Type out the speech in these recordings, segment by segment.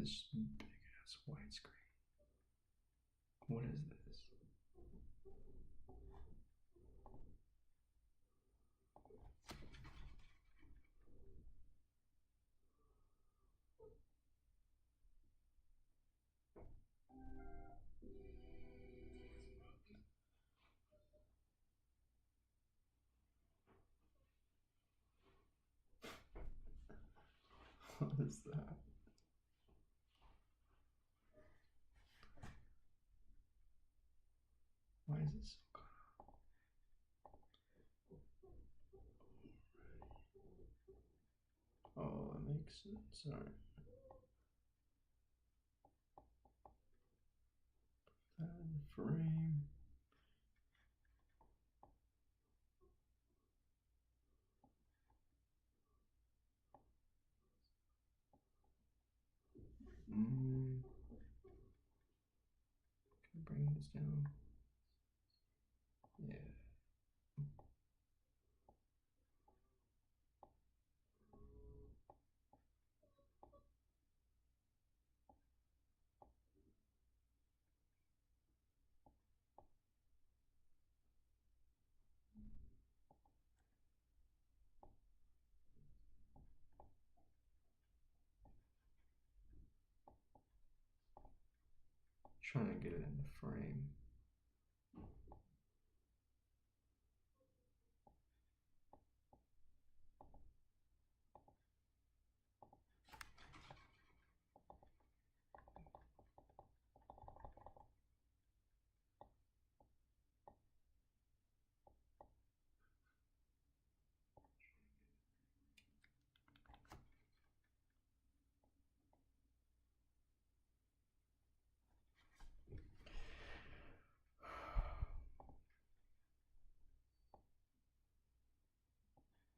this big ass white screen? What is this? What is that? Why is it so good? Oh, that makes sense. Alright. Frame. Can I bring this down? Yeah. Trying to get it in the frame.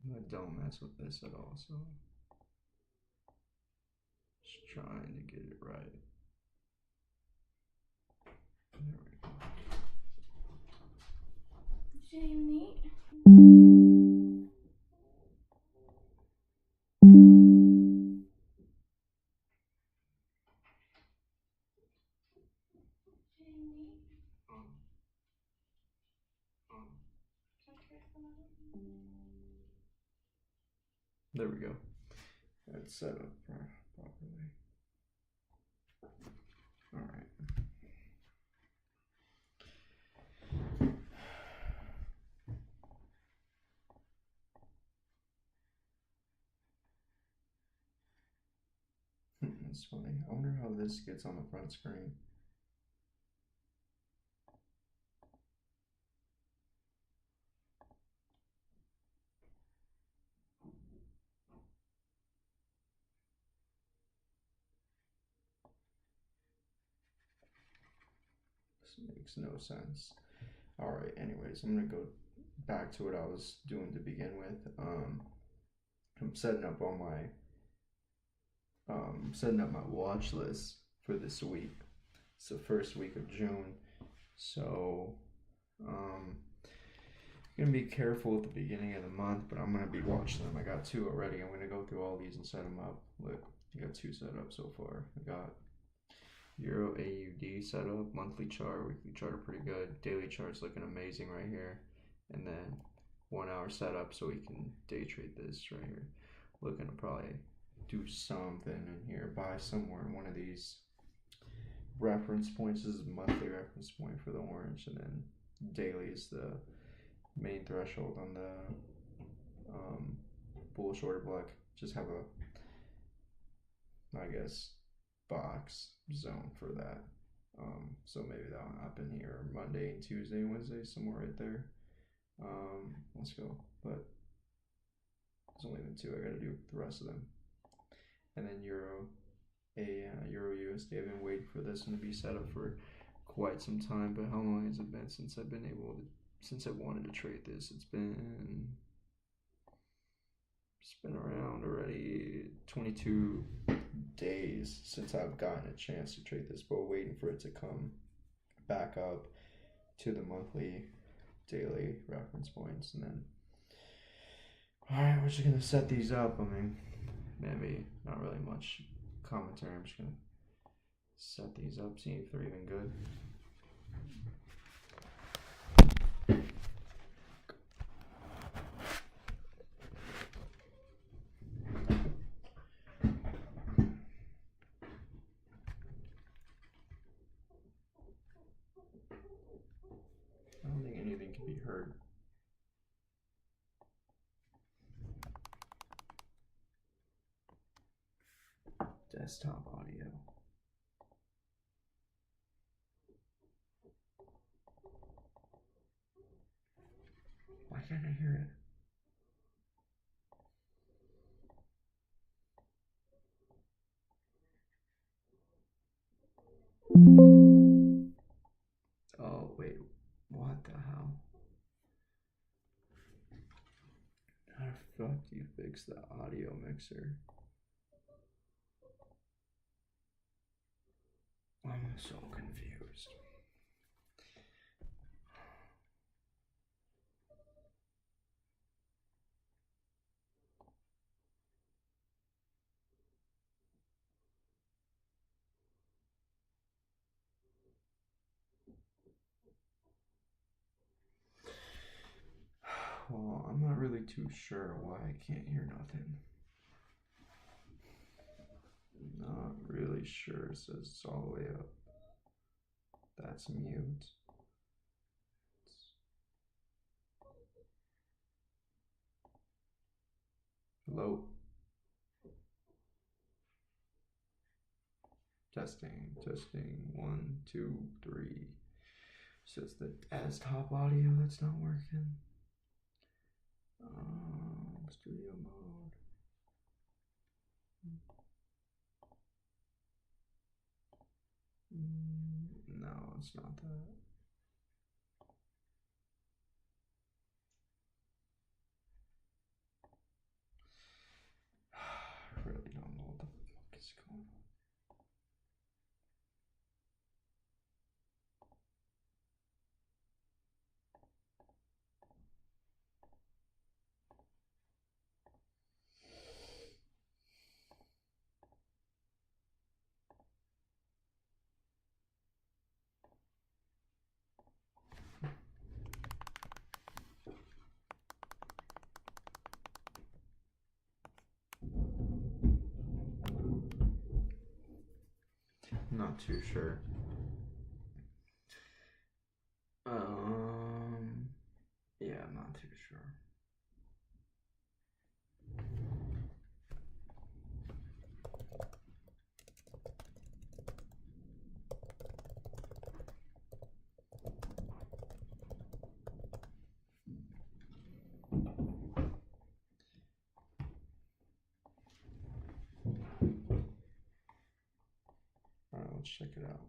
I don't mess with this at all, so just trying to get it right. There we go. Jamie. There we go. That's set up properly. Alright. That's funny. I wonder how this gets on the front screen. This makes no sense. Alright, anyways, I'm gonna go back to what I was doing to begin with. I'm setting up all my setting up my watch list for this week. It's the first week of June, so gonna be careful at the beginning of the month, but I'm gonna be watching them. I got 2 already. I'm gonna go through all these and set them up. Look, I got 2 set up so far. I got Euro AUD set up, monthly chart, weekly chart are pretty good. Daily chart's looking amazing right here, and then 1 hour setup so we can day trade this right here. Looking to probably do something in here, buy somewhere in one of these reference points. This is a monthly reference point for the orange, and then daily is the main threshold on the bullish order block. Just have a, I guess, box zone for that. So maybe that'll happen here Monday and Tuesday and Wednesday, somewhere right there. Let's go. But there's only been 2. I gotta do the rest of them. And then Euro USD. I've been waiting for this one to be set up for quite some time. But how long has it been since I've been able to? Since I wanted to trade this, it's been around already 22 days since I've gotten a chance to trade this, but waiting for it to come back up to the monthly, daily reference points, and then alright, we're just gonna set these up. I mean, maybe not really much commentary. I'm just gonna Set these up, see if they're even good. I don't think anything can be heard. Desktop audio. Why can't I hear it? Oh, wait. What the hell? How the fuck do you fix the audio mixer? I'm so confused. Well, I'm not really too sure why I can't hear nothing. Not really sure. It says it's all the way up. That's mute. Hello. Testing, testing. 1, 2, 3. So it's the desktop audio that's not working. Studio mode. No, it's not that. I really don't know what the fuck is going on. Not too sure. Yeah, I'm not too sure. Alright, let's check it out.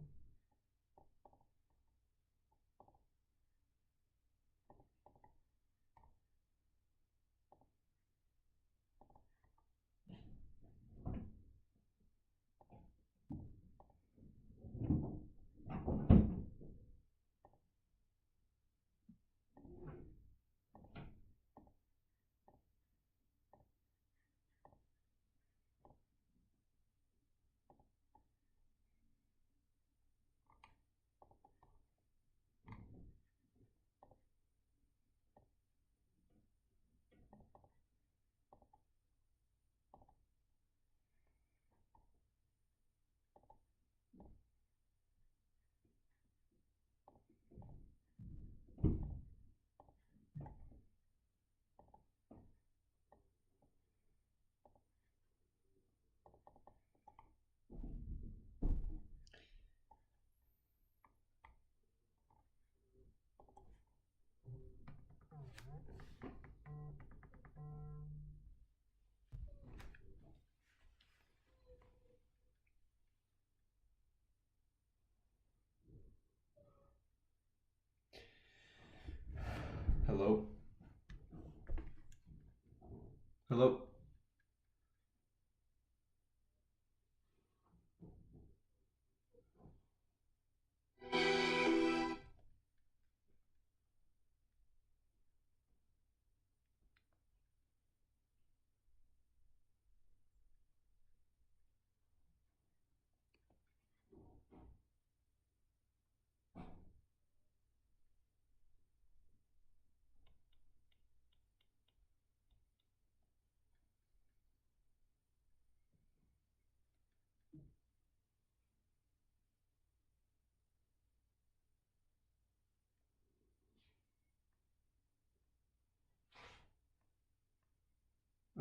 Hello? Hello?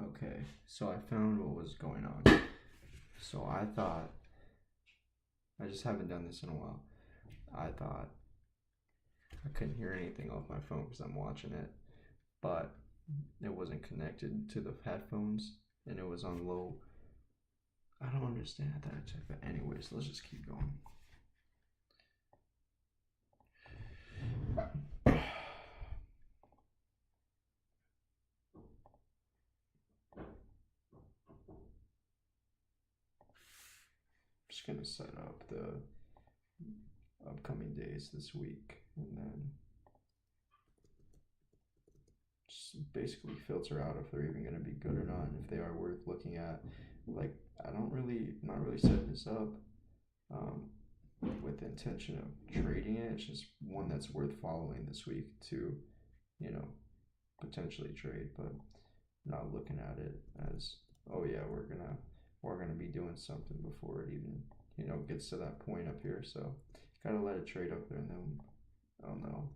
Okay, so I found what was going on. So I thought, I just haven't done this in a while. I thought I couldn't hear anything off my phone because I'm watching it, but it wasn't connected to the headphones and it was on low. I don't understand that, but anyways, let's just keep going. Just gonna set up the upcoming days this week and then just basically filter out if they're even gonna be good or not and if they are worth looking at. Like not really setting this up with the intention of trading it. It's just one that's worth following this week to, you know, potentially trade, but not looking at it as, oh yeah, we're gonna be doing something before it even, you know, gets to that point up here. So gotta let it trade up there and then I'll know.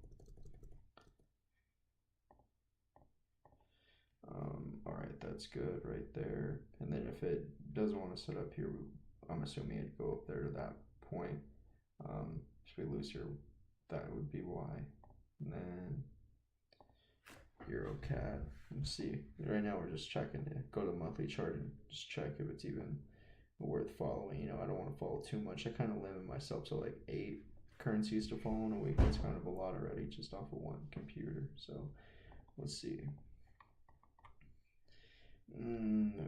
All right, that's good right there. And then if it doesn't want to set up here, I'm assuming it'd go up there to that point. If we lose here, that would be why. And then EuroCAD. Let's see. Right now we're just checking it. Go to the monthly chart and just check if it's even worth following. You know, I don't want to follow too much. I kind of limit myself to like 8 currencies to follow in a week. That's kind of a lot already just off of one computer. So let's see.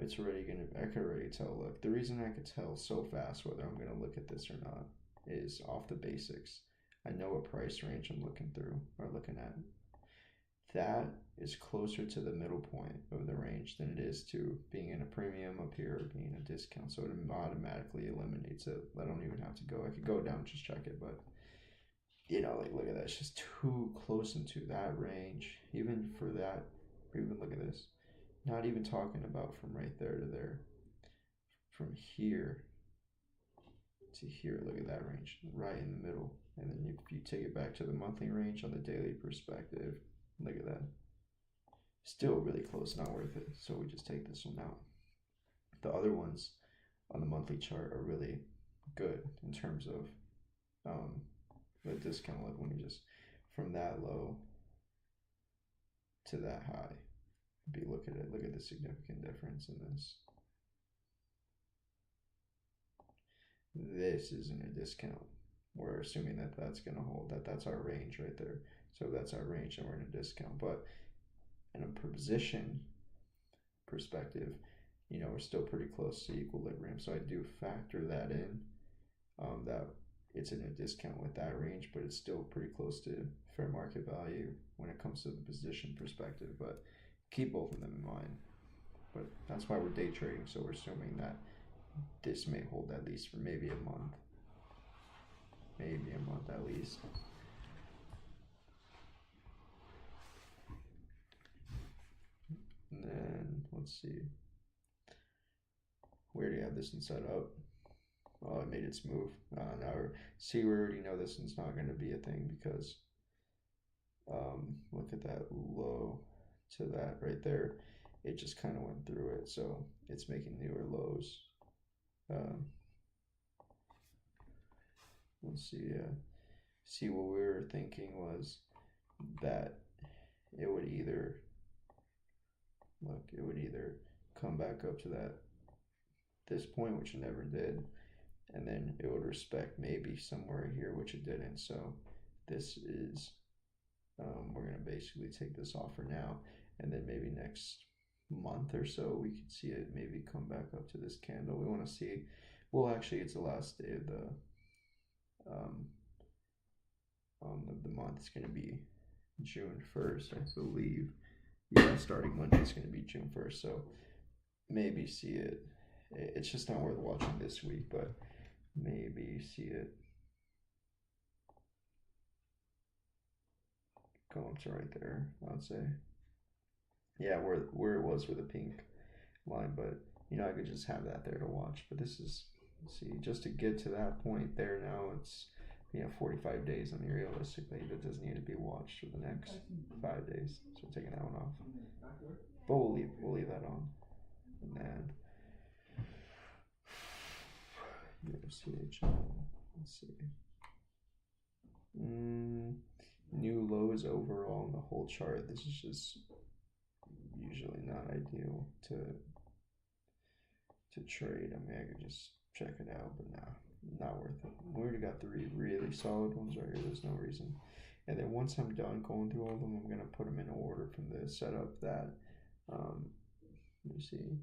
It's already gonna. I could already tell. Look, the reason I could tell so fast whether I'm gonna look at this or not is off the basics. I know what price range I'm looking through or looking at. That is closer to the middle point of the range than it is to being in a premium up here or being a discount. So it automatically eliminates it. I don't even have to go. I could go down and just check it, but you know, like look at that. It's just too close into that range. Even for that, or even look at this. Not even talking about from right there to there. From here to here, look at that range, right in the middle. And then if you take it back to the monthly range on the daily perspective, look at that. Still really close, not worth it. So we just take this one out. The other ones on the monthly chart are really good in terms of the discount level when you just from that low to that high. Look at it. Look at the significant difference in this. This isn't a discount. We're assuming that that's going to hold, that's our range right there. So that's our range and we're in a discount. But in a position perspective, you know, we're still pretty close to equilibrium. So I do factor that in, that it's in a discount with that range, but it's still pretty close to fair market value when it comes to the position perspective. But keep both of them in mind. But that's why we're day trading. So we're assuming that this may hold at least for maybe a month. Maybe a month at least. And then let's see. We already have this one set up. Oh, it made its move. Now see, we already know this one's not going to be a thing because look at that low to that right there. It just kind of went through it, so it's making newer lows. Let's see. See, what we were thinking was that it would either come back up to this point, which it never did, and then it would respect maybe somewhere here, which it didn't. So this is we're gonna basically take this off for now, and then maybe next month or so we could see it maybe come back up to this candle. We want to see. Well, actually, it's the last day of the month. It's gonna be June 1st, I believe. Yeah, starting Monday is gonna be June 1st. So maybe see it. It's just not worth watching this week, but maybe see it go up to right there, I'd say. Yeah, where it was with the pink line, but you know, I could just have that there to watch. But this is, see, just to get to that point there now, it's 45 days. I mean, realistically, that doesn't need to be watched for the next 5 days. So we're taking that one off, but we'll leave that on. And then USCHL. Let's see. New lows overall in the whole chart. This is just usually not ideal to trade. I mean, I could just check it out, but nah, not worth it. We already got 3 really solid ones right here. There's no reason. And then once I'm done going through all of them, I'm gonna put them in order from the setup that. Let me see.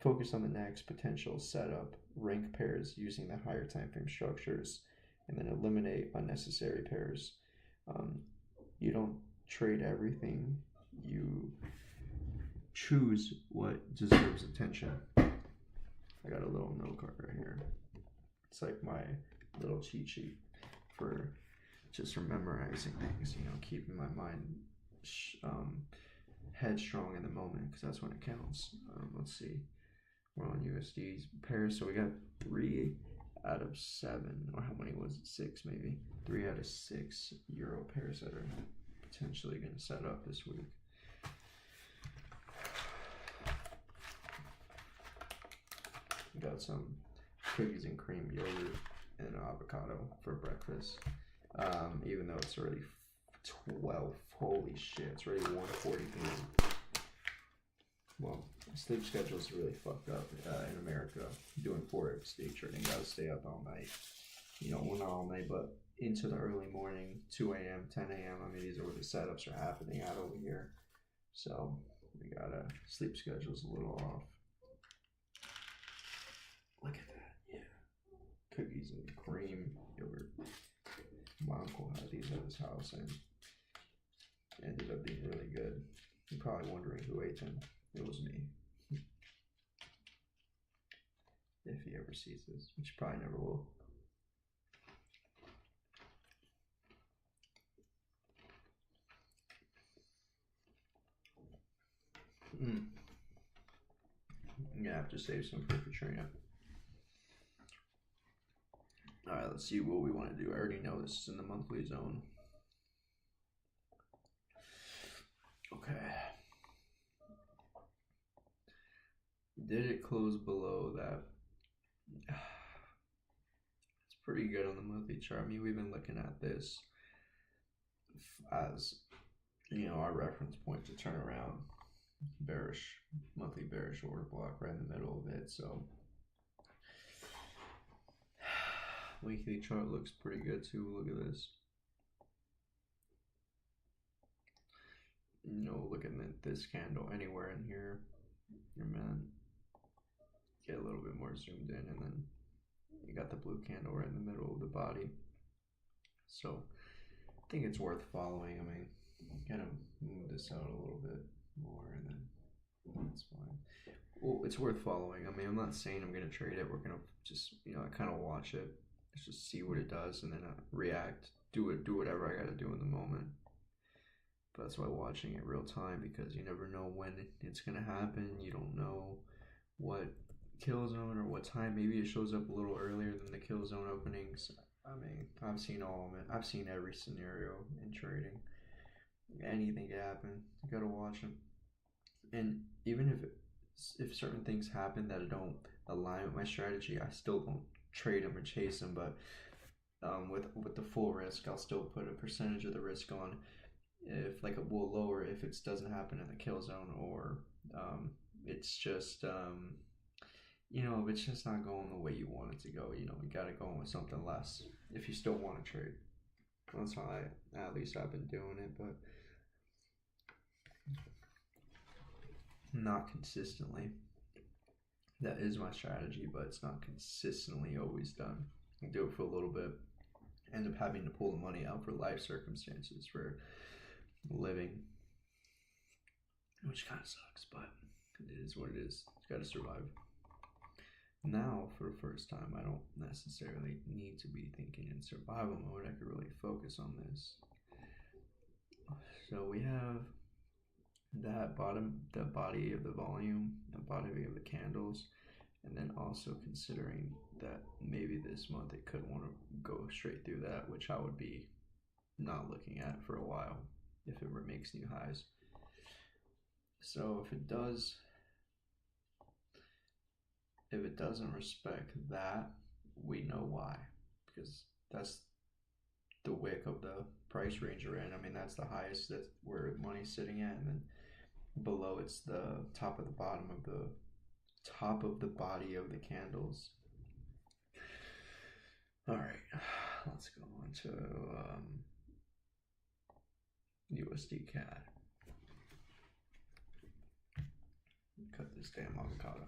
Focus on the next potential setup, rank pairs using the higher time frame structures, and then eliminate unnecessary pairs. You don't trade everything. You choose what deserves attention. I got a little note card right here. It's like my little cheat sheet for just for memorizing things, keeping my mind headstrong in the moment, because that's when it counts. Let's see. We're on USD's pairs, so we got 3 out of 7, or how many was it? 6 maybe. 3 out of 6 euro pairs that are potentially going to set up this week. We got some cookies and cream yogurt and avocado for breakfast. Even though it's already 12, holy shit, it's already 1:40 p.m. Well, sleep schedule is really fucked up in America. Doing forex day trading, gotta stay up all night. Well, not all night, but into the early morning, 2 a.m., 10 a.m. I mean, these are where the setups are happening out over here. So we gotta sleep schedule's a little off. Look at that, yeah. Cookies and cream yogurt. My uncle had these at his house and ended up being really good. You're probably wondering who ate them. It was me. If he ever sees this, which he probably never will. I'm gonna have to save some for Katrina. Alright, let's see what we want to do. I already know this is in the monthly zone. Okay. Did it close below that? It's pretty good on the monthly chart. I mean, we've been looking at this as, our reference point to turn around. Monthly bearish order block right in the middle of it. So weekly chart looks pretty good too. Look at this. Looking at this candle anywhere in here, and then get a little bit more zoomed in, and then you got the blue candle right in the middle of the body. So I think it's worth following. I mean, kind of move this out a little bit more, and then that's fine. Well, it's worth following. I mean, I'm not saying I'm gonna trade it. We're gonna just, I kind of watch it, just see what it does, and then react. Do whatever I gotta do in the moment. But that's why watching it real time, because you never know when it's gonna happen. You don't know what kill zone or what time. Maybe it shows up a little earlier than the kill zone openings. I mean, I've seen all of it. I've seen every scenario in trading. Anything can happen. You gotta watch them. And even if certain things happen that don't align with my strategy, I still don't trade them or chase them. But with the full risk, I'll still put a percentage of the risk on. If it will lower if it doesn't happen in the kill zone, or it's just if it's just not going the way you want it to go, you gotta go with something less if you still want to trade. That's how at least I've been doing it, but not consistently. That is my strategy, but it's not consistently always done. I do it for a little bit, end up having to pull the money out for life circumstances, for living, which kind of sucks, but it is what it is. It's got to survive. Now, for the first time, I don't necessarily need to be thinking in survival mode. I could really focus on this. So we have that the body of the volume, the body of the candles, and then also considering that maybe this month it could want to go straight through that, which I would be not looking at for a while if it makes new highs. So if it does if it doesn't respect that, we know why, because that's the wick of the price range we're in. I mean, that's the highest that where money's sitting at, and then below it's the top of the bottom of the top of the body of the candles. All right, let's go on to USD CAD. Cut this damn avocado.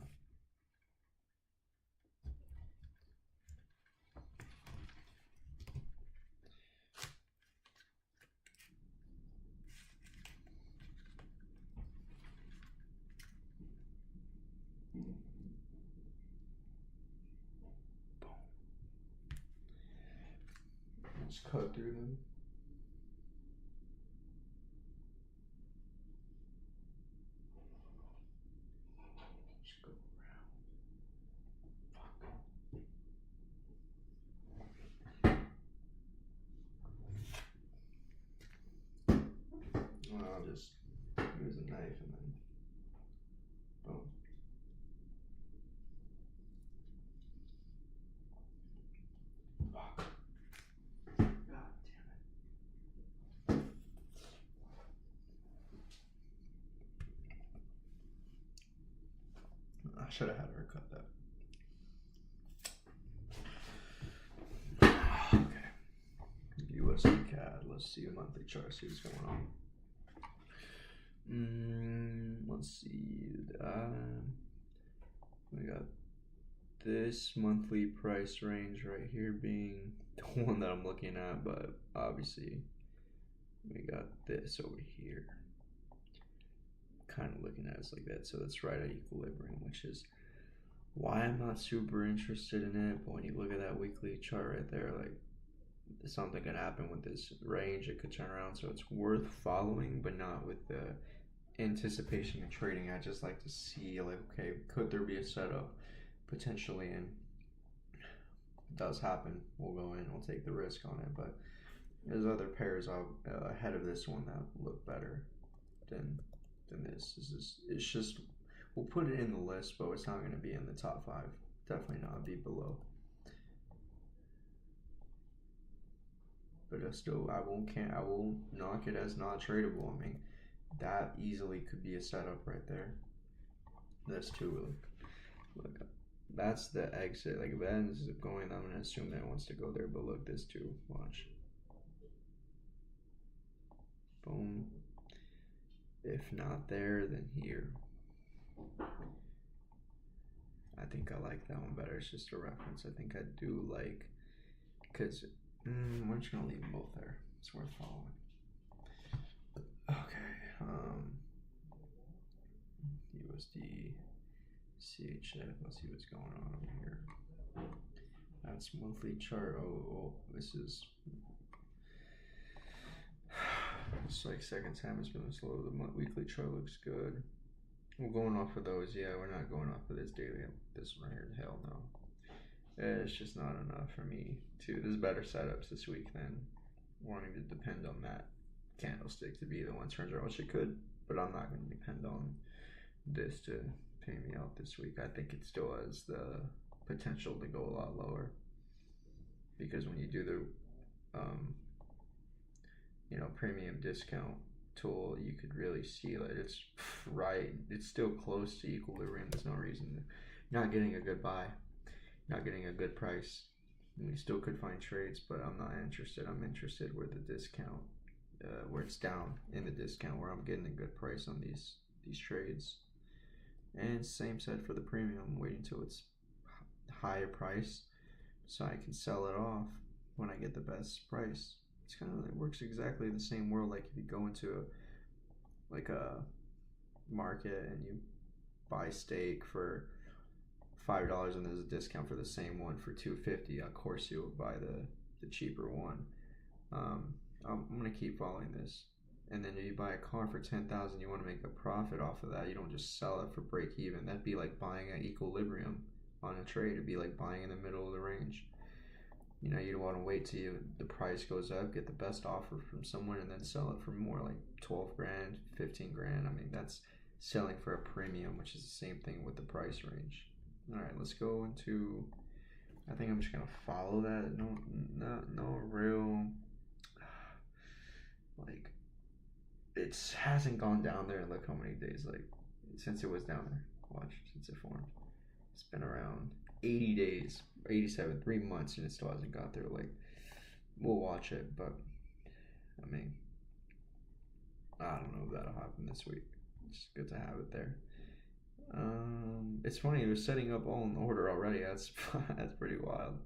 Let's cut through them. Just go around. I'll just use a knife and then boom. Fuck. God damn it. I should have had her cut that. Okay. USD CAD. Let's see a monthly chart, see what's going on. Let's see. We got this monthly price range right here being the one that I'm looking at, but obviously we got this over here. Kind of looking at it like that, so that's right at equilibrium, which is why I'm not super interested in it. But when you look at that weekly chart right there, like something could happen with this range, it could turn around, so it's worth following, but not with the anticipation of trading. I just like to see, like, okay, could there be a setup potentially, and if it does happen, we'll go in, we'll take the risk on it. But there's other pairs ahead of this one that look better than this. It's just, we'll put it in the list, but it's not going to be in the top 5. Definitely not be below. But I will knock it as not tradable. I mean, that easily could be a setup right there. This too, look, that's the exit. Like if it ends up going, I'm gonna assume that it wants to go there. But look, this too. Watch. Boom. If not there, then here. I think I like that one better. It's just a reference. I think I do like, because we're just gonna leave them both there. It's worth following. Okay. USD CHF. Let's see what's going on over here. That's monthly chart. Oh, this is. It's like second time it's been slow. The weekly chart looks good. We're going off of those. Yeah, we're not going off of this daily. This one here, hell no. It's just not enough for me to. There's better setups this week than wanting to depend on that candlestick to be the one turns around, which it could, but I'm not going to depend on this to pay me out this week. I think it still has the potential to go a lot lower, because when you do the premium discount tool, you could really see that it's right, it's still close to equilibrium. There's no reason to, not getting a good buy, not getting a good price. We still could find trades, but I'm not interested. I'm interested where the discount, where it's down in the discount, where I'm getting a good price on these trades. And same said for the premium. I'm waiting until it's higher price so I can sell it off when I get the best price. It's kind of, it works exactly the same world. Like if you go into a market and you buy steak for $5 and there's a discount for the same one for $2.50, of course you would buy the cheaper one. I'm gonna keep following this. And then if you buy a car for $10,000, you want to make a profit off of that. You don't just sell it for break even. That'd be like buying at equilibrium on a trade. It'd be like buying in the middle of the range. You know, you'd want to wait till the price goes up, get the best offer from someone, and then sell it for more, like 12 grand, 15 grand. I mean, that's selling for a premium, which is the same thing with the price range. All right, let's go into. I think I'm just gonna follow that. No real like it hasn't gone down there in like how many days like since it was down there. Watch since it formed. It's been around 80 days, 87, 3 months, and it still hasn't got there. Like we'll watch it, but I mean, I don't know if that'll happen this week. It's good to have it there. It's funny they're setting up all in order already. That's that's pretty wild.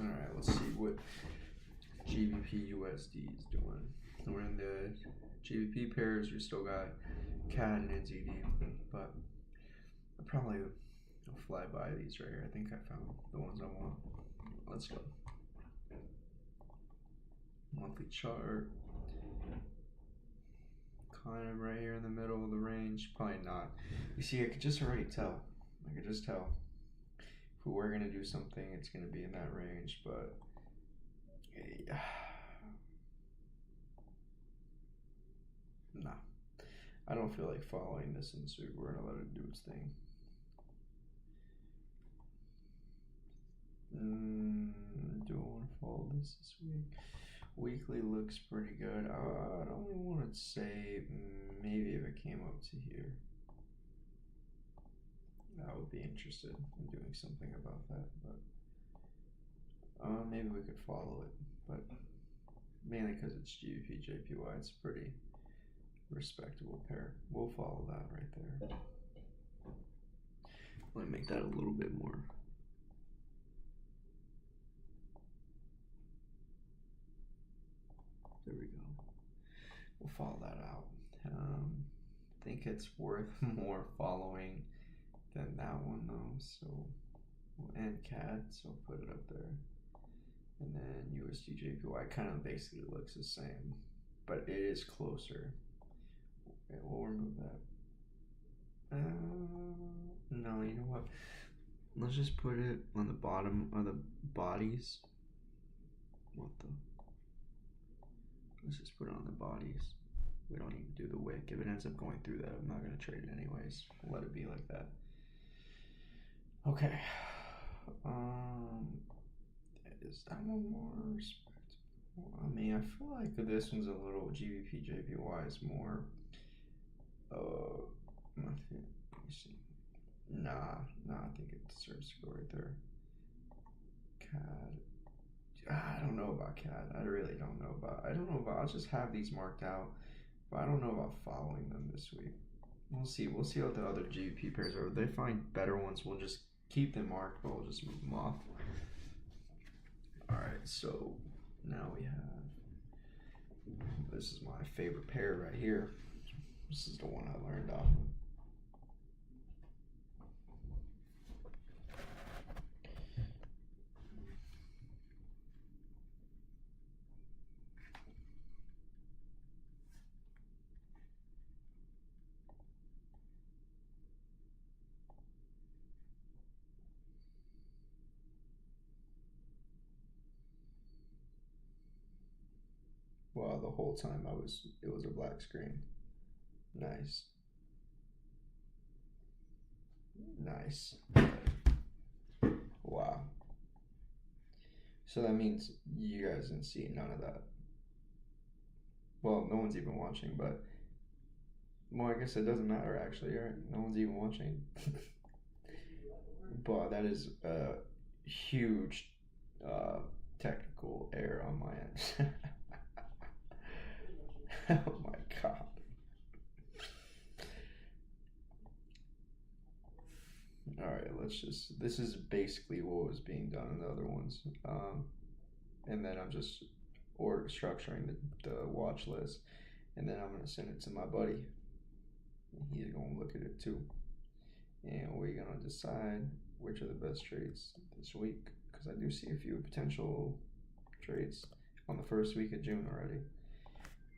All right, let's see what GBP USD is doing. We're in the GBP pairs. We still got CAD and NZD, but I probably will fly by these right here. I think I found the ones I want. Let's go. Monthly chart, kind of right here in the middle of the range. Probably not. You see, I could just already tell. I could just tell. If we were gonna do something, it's gonna be in that range, but. Nah. I don't feel like following this in this week. We're gonna let it do its thing. Do I want to follow this week? Weekly looks pretty good. I'd only want to say maybe if it came up to here. I would be interested in doing something about that, but maybe we could follow it, but mainly because it's GBP JPY, it's a pretty respectable pair. We'll follow that right there. Let me make that a little bit more. There we go. We'll follow that out. I think it's worth more following than that one though, so and CAD, so put it up there. And then USD JPY kind of basically looks the same, but it is closer. Okay, we'll remove that. No, you know what? Let's just put it on the bottom of the bodies. What the? Let's just put it on the bodies. We don't need to do the wick. If it ends up going through that, I'm not going to trade it anyways. We'll let it be like that. Okay. Is that one more respectable? I mean, I feel like this one's a little GBP JPY is more. Let me see. Nah, I think it deserves to go right there. CAD. I don't know about CAD. I really don't know about. I'll just have these marked out, but I don't know about following them this week. We'll see. We'll see what the other GBP pairs are. If they find better ones, we'll just keep them marked, but we'll just move them off. All right. So now we have. This is my favorite pair right here. This is the one I learned off of. Well, the whole time it was a black screen. Nice. Wow. So that means you guys didn't see none of that. Well, no one's even watching, but well, I guess it doesn't matter actually, right? No one's even watching. But that is a huge technical error on my end. Oh my god. Alright, this is basically what was being done in the other ones. And then I'm just structuring the watch list. and then I'm gonna send it to my buddy, and he's gonna look at it too, and we're gonna decide which are the best trades this week, because I do see a few potential trades on the first week of June already.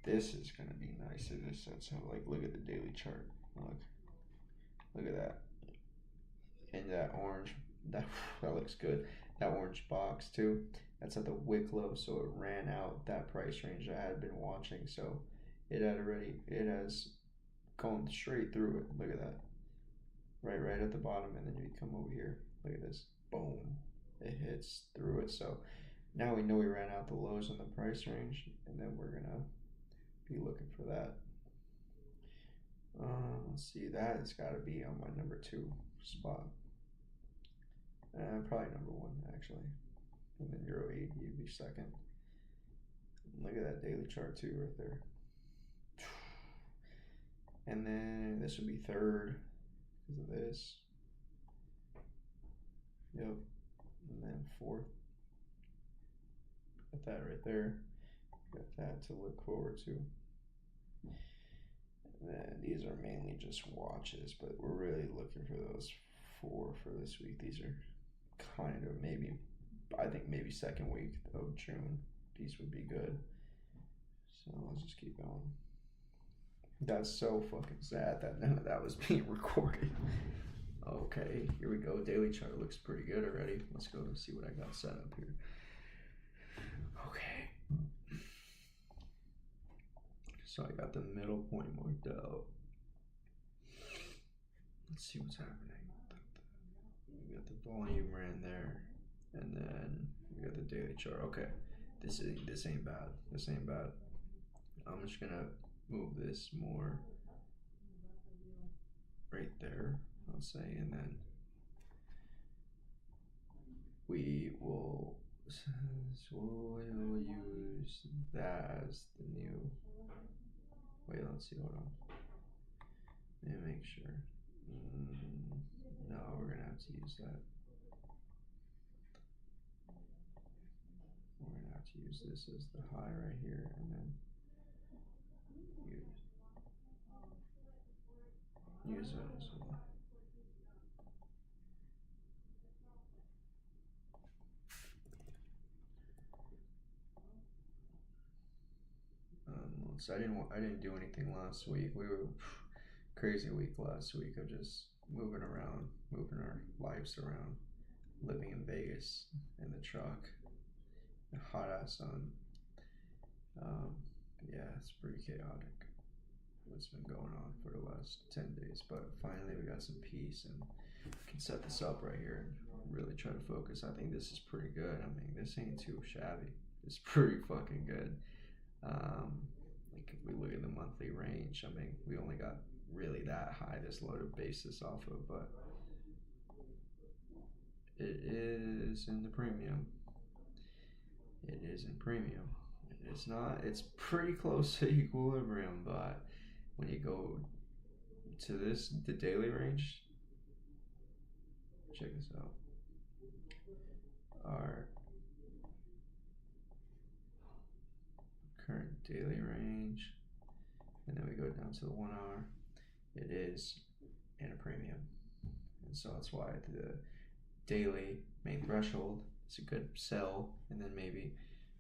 This is gonna be nice in this sense of like, look at the daily chart. Look at that, and that orange, that looks good. That orange box too. That's at the wick low, so it ran out that price range I had been watching. So it has gone straight through it. Look at that, right at the bottom, and then you come over here. Look at this, boom, it hits through it. So now we know we ran out the lows in the price range, and then we're gonna be looking for that. Let's see, that has got to be on my number 2 spot. Probably number 1 actually, and then Euro AUD would be second. Look at that daily chart too, right there. And then this would be third because of this. Yep. And then fourth. Got that right there. Got that to look forward to. And then these are mainly just watches, but we're really looking for those 4 for this week. These are kind of maybe, I think maybe second week of June. These would be good. So let's just keep going. That's so fucking sad that none of that was being recorded. Okay, here we go. Daily chart looks pretty good already. Let's go and see what I got set up here. Okay. So I got the middle point marked out. Let's see what's happening. We got the volume ran there, and then we got the daily chart. Okay, this ain't bad. This ain't bad. I'm just gonna move this more right there, I'll say, and then we will use that as the new. Wait, let's see. Hold on. Let me make sure. No, we're gonna have to use that. We're gonna have to use this as the high right here, and then use it as well. So I didn't do anything last week. We were crazy week last week of just moving around, moving our lives around, living in Vegas in the truck, the hot ass sun. Yeah, it's pretty chaotic what's been going on for the last 10 days, but finally we got some peace and can set this up right here and really try to focus. I think this is pretty good. I mean, this ain't too shabby. It's pretty fucking good. Like if we look at the monthly range, I mean, we only got really that high this low to base this off of, but it is in the premium. It is in premium. It's not, it's pretty close to equilibrium, but when you go to this, the daily range, check this out. Our current daily range, and then we go down to the 1 hour, it is in a premium. And so that's why the daily main threshold is a good sell, and then maybe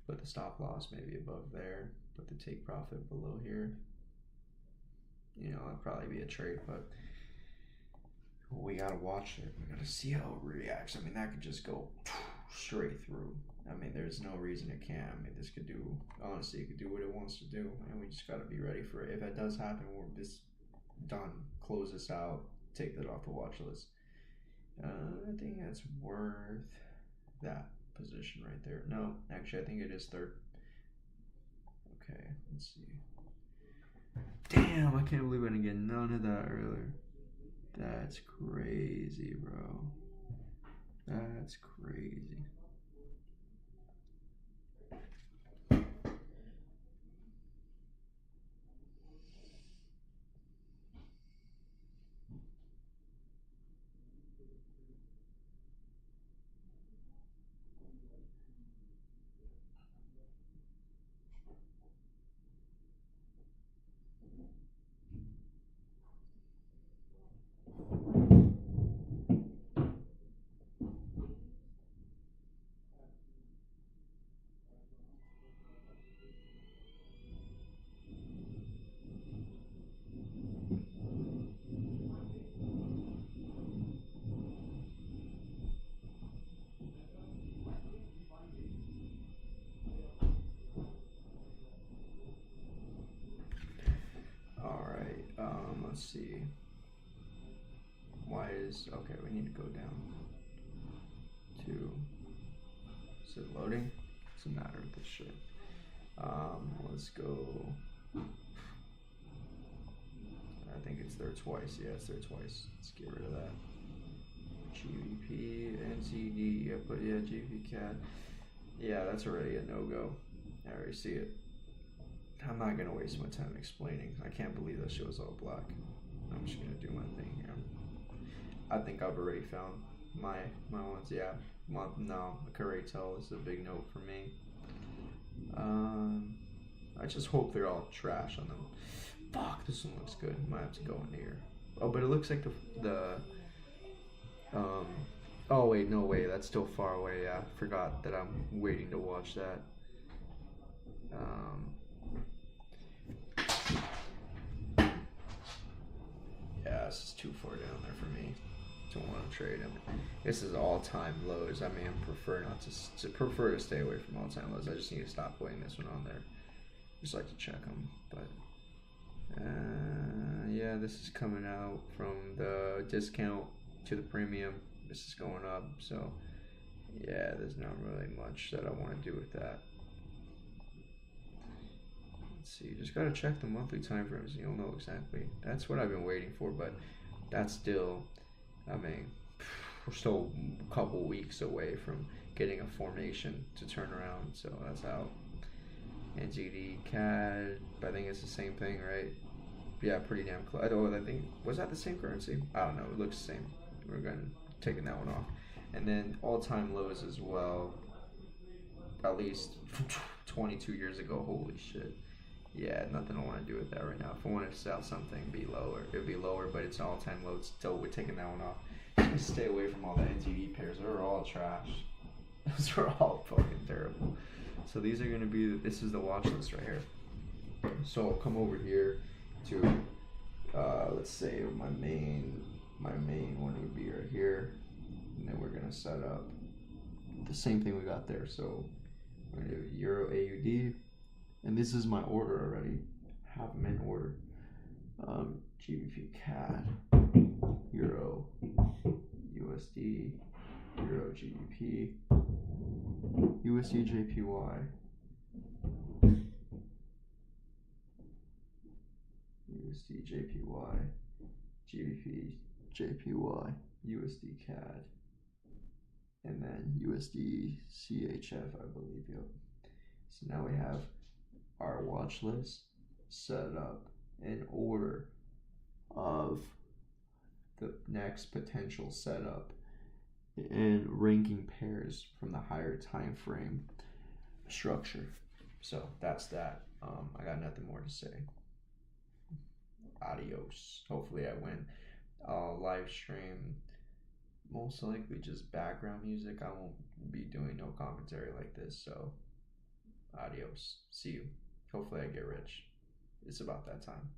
put the stop loss maybe above there, put the take profit below here. You know, it'd probably be a trade, but we gotta watch it. We gotta see how it reacts. I mean, that could just go straight through. I mean, there's no reason it can't. I mean, this could do, honestly, it could do what it wants to do, and we just gotta be ready for it. If that does happen, we're just done. Close this out, take that off the watch list. I think that's worth that position right there. No, actually, I think it is third. Okay, let's see. Damn, I can't believe I didn't get none of that earlier. That's crazy, bro. That's crazy. let's see. Why is okay? We need to go down to. Is it loading? What's the matter with this shit? Let's go. I think it's there twice. Yeah, it's there twice. Let's get rid of that. GVP, NCD. Yeah, but yeah, GVP CAD. Yeah, that's already a no-go. I already see it. I'm not gonna waste my time explaining. I can't believe that show's all black. I'm just gonna do my thing here. I think I've already found my ones. Yeah, no, Kuretel is a big note for me. I just hope they're all trash on them. Fuck, this one looks good. Might have to go in here. Oh, but it looks like the oh wait, no way, that's still far away. Yeah, forgot that I'm waiting to watch that. Yeah, this is too far down there for me. Don't want to trade him. This is all-time lows. I mean, I prefer not to prefer to stay away from all-time lows. I just need to stop putting this one on there. Just like to check them, but yeah, this is coming out from the discount to the premium. This is going up, so yeah, there's not really much that I want to do with that. Let's see, just gotta check the monthly time frames and you'll know exactly. That's what I've been waiting for, but that's still, I mean, we're still a couple weeks away from getting a formation to turn around, so that's out. NGD CAD, I think it's the same thing, right? Yeah, pretty damn close. I think, was that the same currency? I don't know, it looks the same. We're gonna taking that one off. And then all-time lows as well, at least 22 years ago. Holy shit. Yeah, nothing I want to do with that right now. If I want to sell something, it would be lower, but it's all-time low. Still, we're taking that one off. Stay away from all the NTD pairs. They're all trash. Those are all fucking terrible. So these are going to be, this is the watch list right here. So I'll come over here to, let's say my main one would be right here. And then we're going to set up the same thing we got there. So we're going to do Euro AUD. And this is my order already. Have them in order. GBP CAD, Euro, USD, Euro GBP, USD JPY, USD JPY, GBP JPY, USD CAD, and then USD CHF, I believe. Yep. So now we have our watch list set up in order of the next potential setup and ranking pairs from the higher time frame structure. So that's that. I got nothing more to say. Adios. Hopefully I win. I'll live stream most likely just background music. I won't be doing no commentary like this, so adios. See you. Hopefully I get rich. It's about that time.